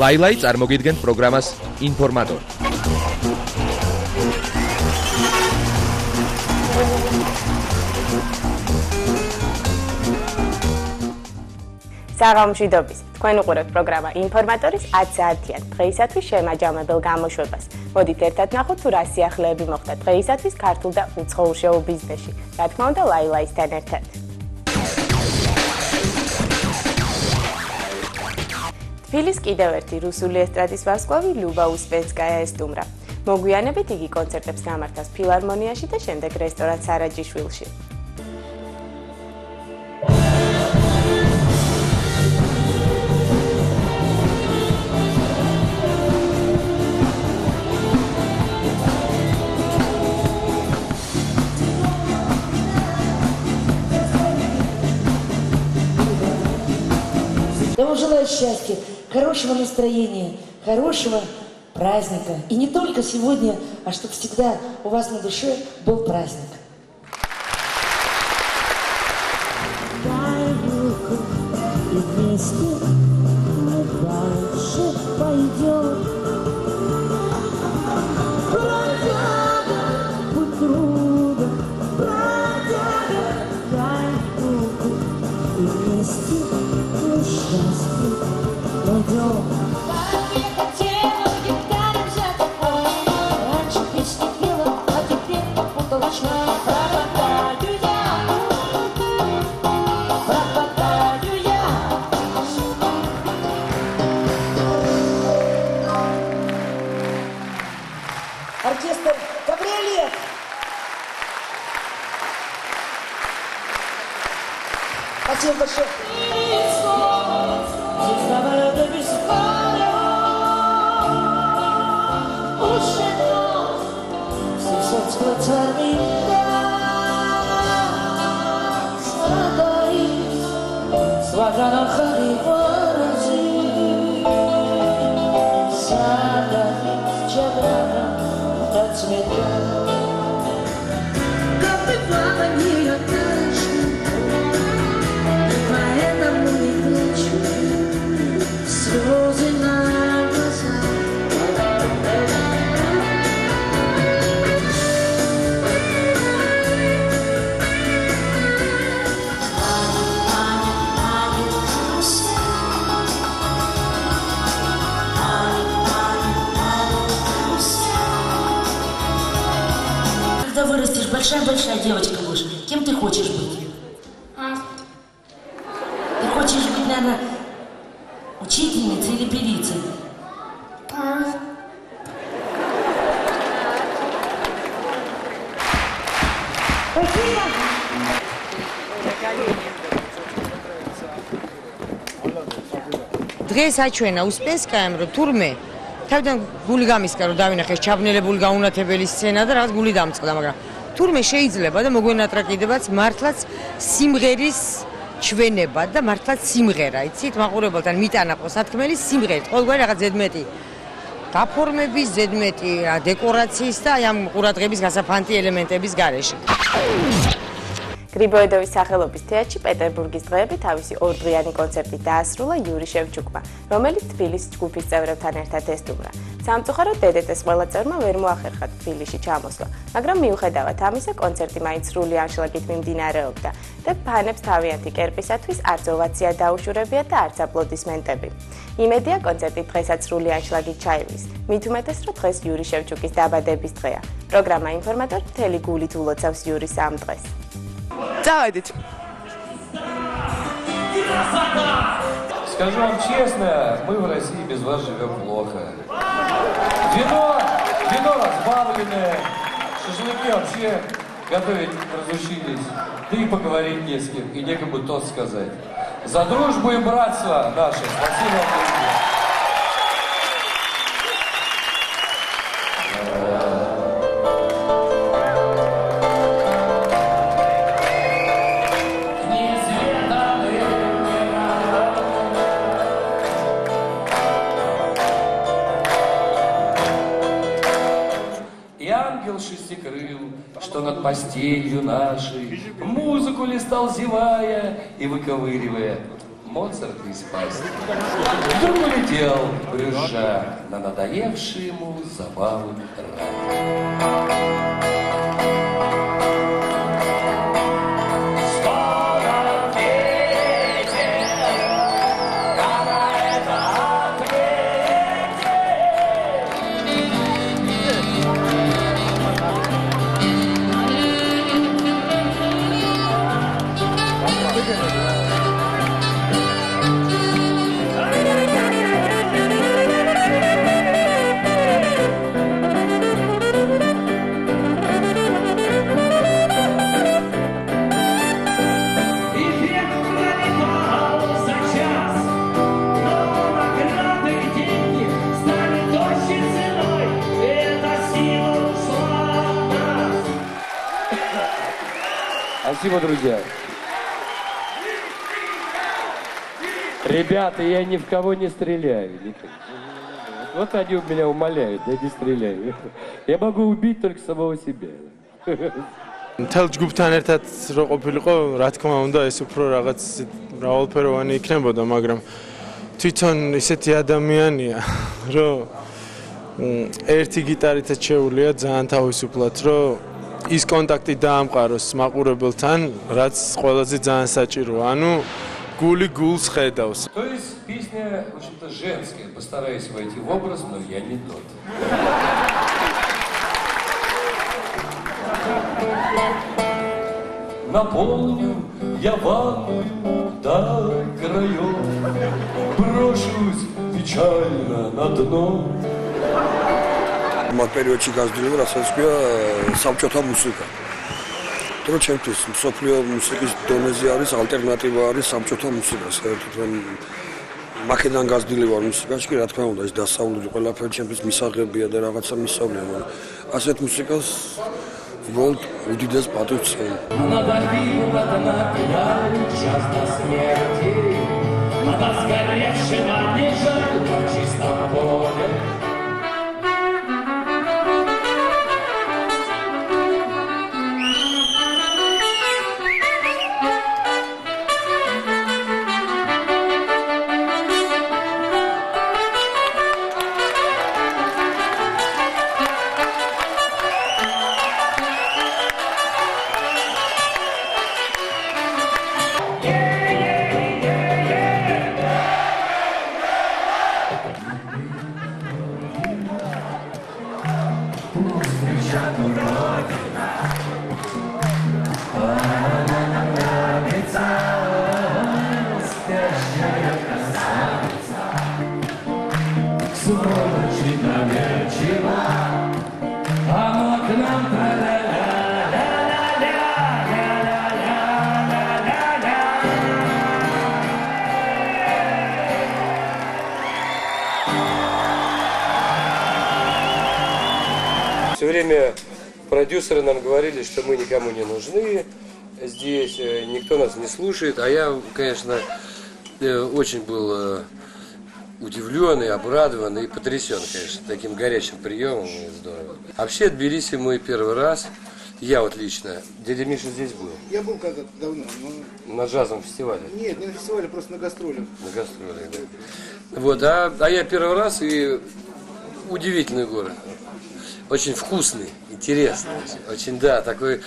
ლაილაი წარმოგიდგენთ პროგრამას ინფორმატორი. საღამოშიდობის თქვენ უყურებთ პროგრამა ინფორმატორის 10 საათიან დღეისათვის შემაჯამებელ გამოშვებას. მოდით ერთად ნახოთ თუ რა სიახლეები მოხდა დღეისათვის ქართულ და უცხოურ შოუ ბიზნესში. რა თქმა უნდა ლაილაისთან ერთად. თბილის კიდევ ერთი რუსული ესტრადის ვარსკვლავი ლიუბა უსპენსკაია ესტუმრა. მოგვიანებით იგი კონცერტებს გამართავს ფილარმონიაში და შემდეგ რესტორან სარაჯიშვილში. Я вам желаю счастья, хорошего настроения, хорошего праздника. И не только сегодня, а чтобы всегда у вас на душе был праздник. Дай руку, и вместе мы дальше пойдем. Бродяга, будь трудом, бродяга, дай руку, и вместе счастье найдем. Как я хотела в гитаре взять такой. Раньше песни пела, а теперь попуталась. Пропадаю я, пропадаю я. Оркестр Кабриолет. Спасибо большое. Когда вырастешь, большая-большая девочка будешь. Кем ты хочешь быть? Ты хочешь быть, наверное, учительницей или певицей? Спасибо! დღეს აჩვენა უსპენსკაიამ, რომ თურმე თავიდან გული გამისკა, რომ დავინახეს ჩაბნელებული გაუნათებელი სცენა და რაღაც გული დამწყდა, მაგრამ თურმე შეიძლება და მოგვენატრა კიდევაც მართლაც სიმღერის ჩვენება და მართლაც სიმღერა, იცით, მაყურებელთან მიტანა სათქმელი სიმღერით, ყოველგვარი რაღაც ზედმეტი გაფორმების, ზედმეტი დეკორაციის და აი ამ ყურადღების გასაფანტი ელემენტების გარეშე. გრიბოედოვის სახელობის თეატრში პეტერბურგის დღეები თავისი ორდღიანი კონცერტით დაასრულა იური შევჩუკმა, რომელიც თბილის ჯგუფის წევრებთან ერთად ესტუმრა. სამწუხაროდ დედეტეს ყველა წევრმა ვერ მოახერხა თბილისში ჩამოსვლა, მაგრამ მიუხედავად ამისა კონცერტი მაინც სრული ანშლაგით მიმდინარეობდა და ფანებს თავიანთი კერპისათვის არც ოვაცია დაუშურებიათ და არც აპლოდისმენტები. იმედია კონცერტი დღესაც სრული ანშლაგით ჩაივლის. მით უმეტეს, რომ დღეს იური შევჩუკის დაბადების დღეა. პროგრამა ინფორმატორი მთელი გულით ულოცავს იურის ამ დღეს. Давайте. Скажу вам честно, мы в России без вас живем плохо. Вино разбавленное, шашлыки вообще готовить разучились. Да и поговорить не с кем, и некому тост сказать. За дружбу и братство наше. Спасибо вам, друзья. Шестикрыл, что над постелью нашей музыку листал, зевая и выковыривая. Моцарт и Спайс. Вдруг улетел, брюзжа на надоевший ему забаву рай. Спасибо, друзья. Ребята, я ни в кого не стреляю. Вот они у меня умоляют, я не стреляю. Я могу убить только самого себя. მთელ ჯგუფთან ერთად რო ყოფილიყო, რა თქმა უნდა, ეს უფრო რაღაც მრავალფეროვანი იქნებოდა, მაგრამ თვითონ ისეთი ადამიანია, რომ ერთი გიტარითაც შეუძლია ძალიან თავისუფლად, რომ ის კონტაქტი დაამყაროს მაყურებელთან, რაც ყველაზე ძალიან საჭიროა. ანუ გული გულს ხედავს. То есть песня, в общем-то, женская. Постараюсь войти в образ, но я не тот. Наполню я ванную до краев, брошусь печально на дно. Მათ პერიოდში გაზრდილება, რასაც ქვია საბჭოთა მუსიკა. Თორე ჩემთვის მსოფლიო მუსიკის დონეზე არის ალტერნატივა არის საბჭოთა მუსიკა. საერთოდ რომ მაქედან გაზრდილი ვარ მუსიკაში, რა თქმა უნდა, ეს დასავლური ყველაფერი ჩემთვის მისაღებია და რაღაცა მისავლია, მაგრამ ასეთ მუსიკას ვუყოლ უდიდეს პატივს ვცემ. Все время продюсеры нам говорили, что мы никому не нужны, здесь никто нас не слушает, а я, конечно, очень был удивлен и обрадован и потрясен, конечно, таким горячим приемом, и здорово. Вообще в Тбилиси мой первый раз, я вот лично, дядя Миша здесь был? Я был когда-то давно, но... На джазовом фестивале? Нет, не на фестивале, просто на гастролях. На гастролях, да. Вот, а я первый раз, и удивительный город. Очень вкусный, интересный, очень, да, такой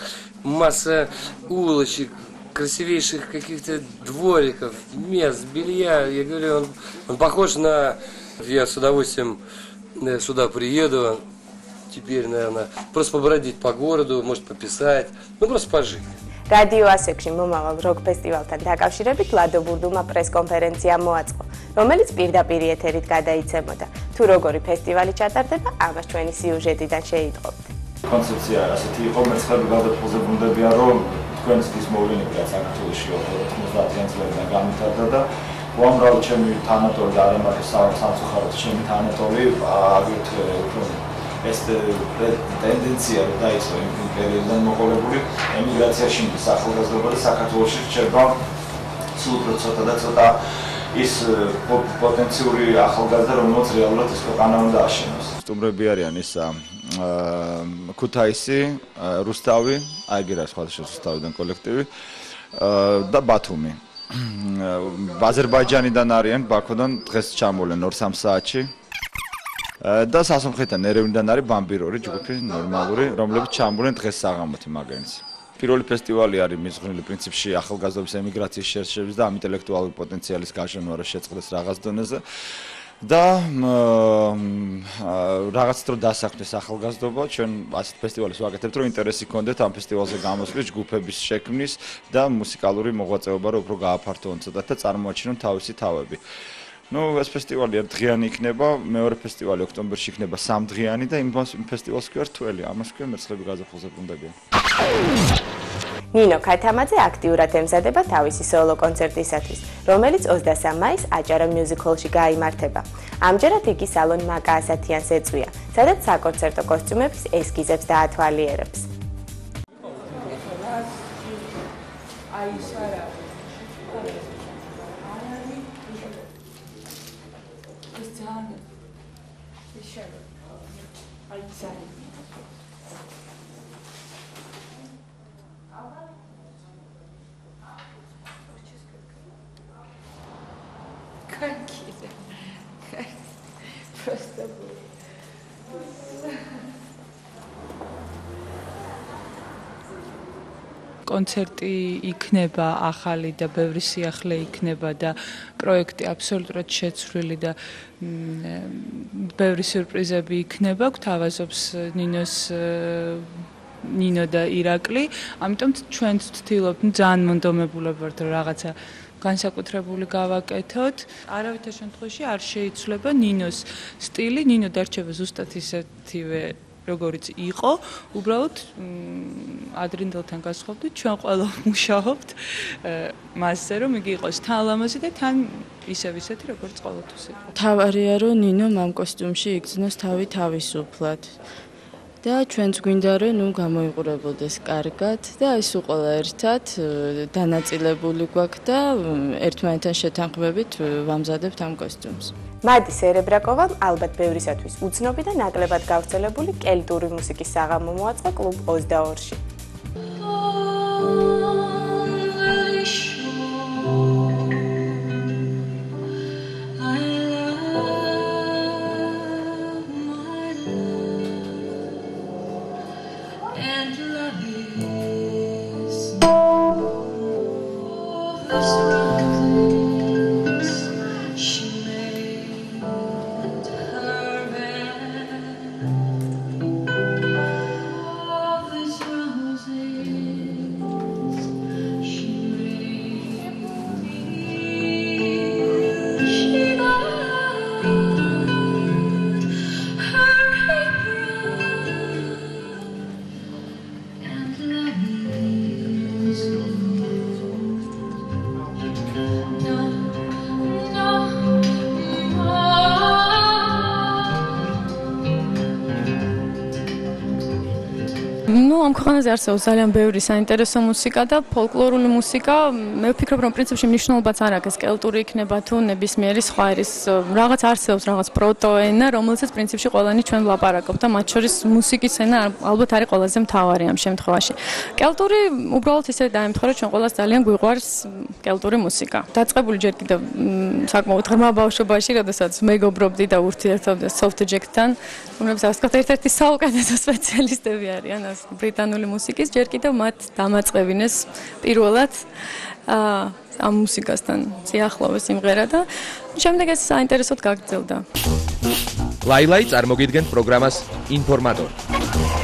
масса улочек, красивейших каких-то двориков, мест, белья. Я говорю, он похож на... Я с удовольствием сюда приеду, теперь, наверное, просто побродить по городу, может, пописать, ну, просто пожить. რადიო ასექში მომავალ როკ ფესტივალთან დაკავშირებით ლადო ბურდულმა პრეს-კონფერენცია მოაწყო, რომელიც პირდაპირ ეთერით გადაიცემოდა. თუ როგორი ფესტივალი ჩატარდება, ამას ჩვენი სიუჟეტიდან შეიტყობთ. კონცეფცია ასეთი იყო, მეცხრები გადაწყვეტილ ბუნდებია, რომ თქვენთვის მოვლენები რაც საქართველოში 90-იან წლებიდან განვითარდა და უამრავი ჩემი თანატოლი და არა მარტო სამწუხაროდ ჩემი თანატოლი აგრეთვე უფრო ეს ტენდენცია რომ დაიწყო იმპერიიდან მოყოლებული ემიგრაციაში ახალგაზრდობა და საქართველოში რჩება სულ უფრო ცოტა და ცოტა ის პოტენციური ახალგაზრდა რომელიც რეალურად ეს ქვეყანა უნდა აშენოს. სტუმრები არიან ის ქუთაისი, რუსთავი, აიგერა სხვადასხვა რუსთავიდან კოლექტივი და ბათუმი. აზერბაიჯანიდან არიან, ბაქოდან დღეს ჩამოვლენ 2-3 საათში. და სასამხეთიდან ერევნიდან არის ბამბირორი ჯგუფი ნორმალური, რომლებიც ჩამოვლენ დღეს საღამოთი მაგენს. პირველი ფესტივალი არის მიზღვნილი პრინციპში ახალგაზრდობის ემიგრაციის შერშების და ამ ინტელექტუალური პოტენციალის გაშენება, რომ შეწყდეს რაღაც დონეზე. და რაღაც დრო დასაქმდეს ახალგაზრდობა, ჩვენ ასეთ ფესტივალს ვაკეთებთ, რომ ინტერესი გქონდეთ ამ ფესტივალზე გამოსვლის, ჯგუფების შექმნის და მუსიკალური მოღვაწეობა, რომ უფრო გააფართოვონ ცოტათ და წარმოაჩინონ თავისი თავები. ეს ფესტივალი ერთდღიანი იქნება, მეორე ფესტივალი ოქტომბერში იქნება 3დღიანი და იმ ფესტივალს ქვია რთველი, ამას ქვია მერცხლები გაზაფხულზე ბრუნდებიან. ნინო ქათამაძე აქტიურად ემზადება თავისი სოლო კონცერტისათვის, რომელიც 23 მაისს აჭარა მიუზიკ ჰოლში გაიმართება. ამჯერად იგი სალონ მაკა ასათიანს ეწვია, სადაც საკონცერტო კოსტიუმების ესკიზებს დაათვალიერებს. კონცერტი იქნება ახალი და ბევრი სიახლე იქნება და პროექტი აბსოლუტურად შეცვლილი და ბევრი სიურპრიზები იქნება, გვთავაზობს ნინო და ირაკლი, ამიტომ ჩვენც ვთილობთ, ძალიან მონდომებულები ვართ, რომ რაღაცა განსაკუთრებული გავაკეთოთ. არავითარ შემთხვევაში არ შეიცვლება ნინოს სტილი, ნინო დარჩება ზუსტად ისეთივე როგორც იყო, უბრალოდ ადრინდელთან გასხოვდით, ჩვენ ყველა მუშაობთ მასზე, რომ იგი იყოს თან ლამაზი და თან ისევ ისეთი, როგორც ყოველთვის იყო. თავარია, რომ ნინო ამ კოსტიუმში იგრძნოს თავი თავისუფლად. და ჩვენც გვინდა რომ გამოიყურებოდეს კარგად და ის უყოლა ერთად დანაწილებული გვაქვს და ერთმანეთთან შეთანხმებით ვამზადებთ ამ კოსტიუმს. მადი სერებრაკოვამ ალბათ ბევრისათვის უცნობი და ნაკლებად გავრცელებული კელტური მუსიკის საღამო მოაწყო კლუბ 22-ში. ამ ქვეყანაზე არსებობს ძალიან ბევრი საინტერესო მუსიკა და ფოლკლორული მუსიკა. მე ვფიქრობ, რომ პრინციპში მნიშვნელობაც არ აქვს, კელტური იქნება თუ ნებისმიერი სხვა არის. რაღაც არსებობს, რაღაც პროტოენა, რომელსაც პრინციპში ყველანი ჩვენ ვლაპარაკობთ და მათ შორის მუსიკის ენა ალბათ არის ყველაზე მთავარი ამ შემთხვევაში. კელტური უბრალოდ ისე დაემთხვა, რომ ჩვენ ყველას ძალიან გვიყვარს კელტური მუსიკა. დაწყებული ჯერ კიდევ საკმაოდ ღრმა ბავშვობაში, როდესაც მეგობრობდი და ურთიერთობდი Softjack-თან, რომლებიც ასე ვთქვათ, ერთ-ერთი საუკეთესო სპეციალისტები არიან ბრიტანული მუსიკის, ჯერ კიდევ მათ დამაწყევინეს პირველად ამ მუსიკასთან სიახლოვეს იმღერა და შემდეგ ეს საინტერესოდ გაგრძელდა. ლაილაი წარმოგიდგენთ პროგრამას ინფორმატორი.